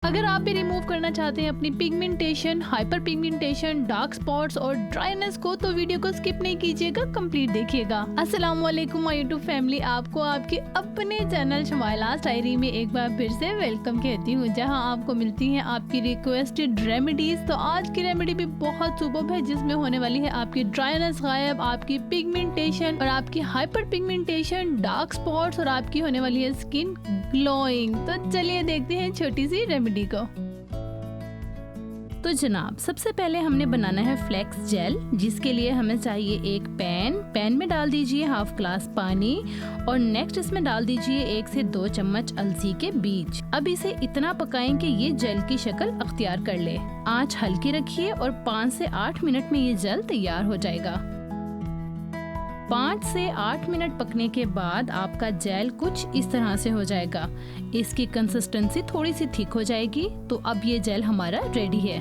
अगर आप भी रिमूव करना चाहते हैं अपनी pigmentation, hyper pigmentation, dark spots और ड्राइनेस को, तो वीडियो को स्किप नहीं कीजिएगा, कंप्लीट देखिएगा। अस्सलाम वालेकुम माय यूट्यूब फैमिली, आपको आपके अपने चैनल शमाइलास डायरी में एक बार फिर से वेलकम कहती हूँ, जहां आपको मिलती हैं आपकी रिक्वेस्टेड रेमेडीज। तो आज की रेमेडी भी बहुत सुपर्ब है, जिसमें होने वाली है आपकी ड्राइनेस गायब, आपकी पिगमेंटेशन और आपकी हाइपर पिगमेंटेशन, डार्क स्पॉट्स और आपकी होने वाली है स्किन ग्लोइंग। तो चलिए देखते हैं छोटी सी रेमेडी को। तो जनाब, सबसे पहले हमने बनाना है फ्लेक्स जेल, जिसके लिए हमें चाहिए एक पैन में डाल दीजिए हाफ ग्लास पानी और नेक्स्ट इसमें डाल दीजिए 1 से 2 चम्मच अलसी के बीज। अब इसे इतना पकाएं कि ये जेल की शक्ल अख्तियार कर ले। आंच हल्की रखिए और 5 से 8 मिनट में ये जेल तैयार हो जाएगा। 5 से 8 मिनट पकने के बाद आपका जेल कुछ इस तरह से हो जाएगा। इसकी कंसिस्टेंसी थोड़ी सी थिक हो जाएगी। तो अब ये जेल हमारा रेडी है।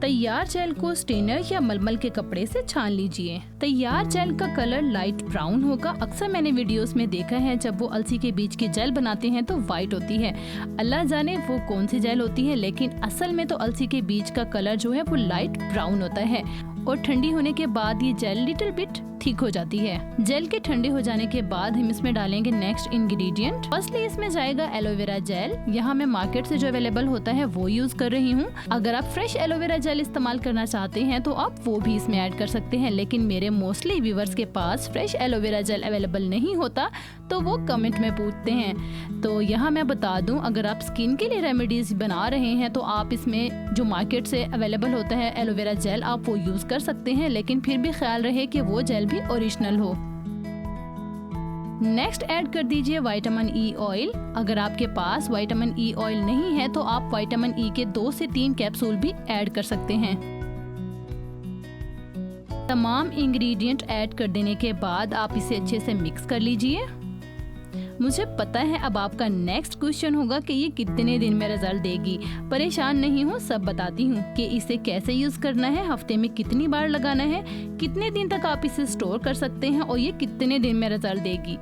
तैयार जेल को स्टेनर या मलमल के कपड़े से छान लीजिए। तैयार जेल का कलर लाइट ब्राउन होगा। अक्सर मैंने वीडियोस में देखा है, जब वो अलसी के बीज की जेल बनाते हैं तो वाइट होती है। अल्लाह जाने वो कौन सी जेल होती है, लेकिन असल में तो अलसी के बीज का कलर जो है वो लाइट ब्राउन होता है और ठंडी होने के बाद ये जेल लिटिल बिट ठीक हो जाती है। जेल के ठंडे हो जाने के बाद हम इसमें डालेंगे नेक्स्ट इंग्रेडिएंट। फर्स्टली इसमें जाएगा एलोवेरा जेल। यहाँ मैं मार्केट से जो अवेलेबल होता है वो यूज कर रही हूँ। अगर आप फ्रेश एलोवेरा जेल इस्तेमाल करना चाहते हैं तो आप वो भी इसमें ऐड कर सकते हैं, लेकिन मेरे मोस्टली व्यूवर्स के पास फ्रेश एलोवेरा जेल अवेलेबल नहीं होता, तो वो कमेंट में पूछते हैं। तो यहाँ मैं बता दूं, अगर आप स्किन के लिए रेमेडीज बना रहे हैं तो आप इसमें जो मार्केट से अवेलेबल होता है एलोवेरा जेल, आप वो यूज कर सकते हैं, लेकिन फिर भी ख्याल रहे कि वो जेल भी ओरिजिनल हो। नेक्स्ट ऐड कर दीजिए विटामिन ई ऑयल। अगर आपके पास विटामिन ई ऑयल नहीं है तो आप विटामिन ई के 2 से 3 कैप्सूल भी ऐड कर सकते हैं। तमाम इंग्रेडिएंट ऐड कर देने के बाद आप इसे अच्छे से मिक्स कर लीजिए। मुझे पता है अब आपका नेक्स्ट क्वेश्चन होगा कि ये कितने दिन में रिजल्ट देगी। परेशान नहीं हो, सब बताती हूँ कि इसे कैसे यूज करना है, हफ्ते में कितनी बार लगाना है, कितने दिन तक आप इसे स्टोर कर सकते हैं और ये कितने दिन में रिजल्ट देगी।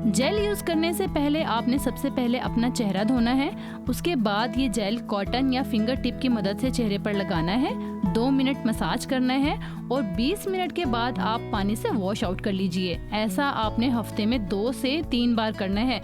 जेल यूज करने से पहले आपने सबसे पहले अपना चेहरा धोना है। उसके बाद ये जेल कॉटन या फिंगर टिप की मदद से चेहरे पर लगाना है। 2 मिनट मसाज करना है और 20 मिनट के बाद आप पानी से वॉश आउट कर लीजिए। ऐसा आपने हफ्ते में 2 से 3 बार करना है।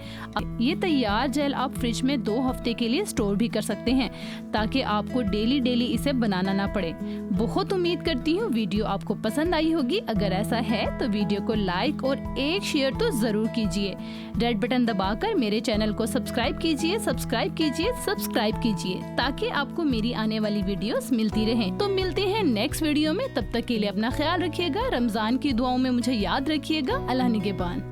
ये तैयार जेल आप फ्रिज में 2 हफ्ते के लिए स्टोर भी कर सकते हैं, ताकि आपको डेली इसे बनाना ना पड़े। बहुत उम्मीद करती हूँ वीडियो आपको पसंद आई होगी। अगर ऐसा है तो वीडियो को लाइक और एक शेयर तो जरूर कीजिए। रेड बटन दबाकर मेरे चैनल को सब्सक्राइब कीजिए, ताकि आपको मेरी आने वाली वीडियोस मिलती रहें। तो मिलते हैं नेक्स्ट वीडियो में, तब तक के लिए अपना ख्याल रखिएगा। रमजान की दुआओं में मुझे याद रखिएगा। अल्लाह निगहबान।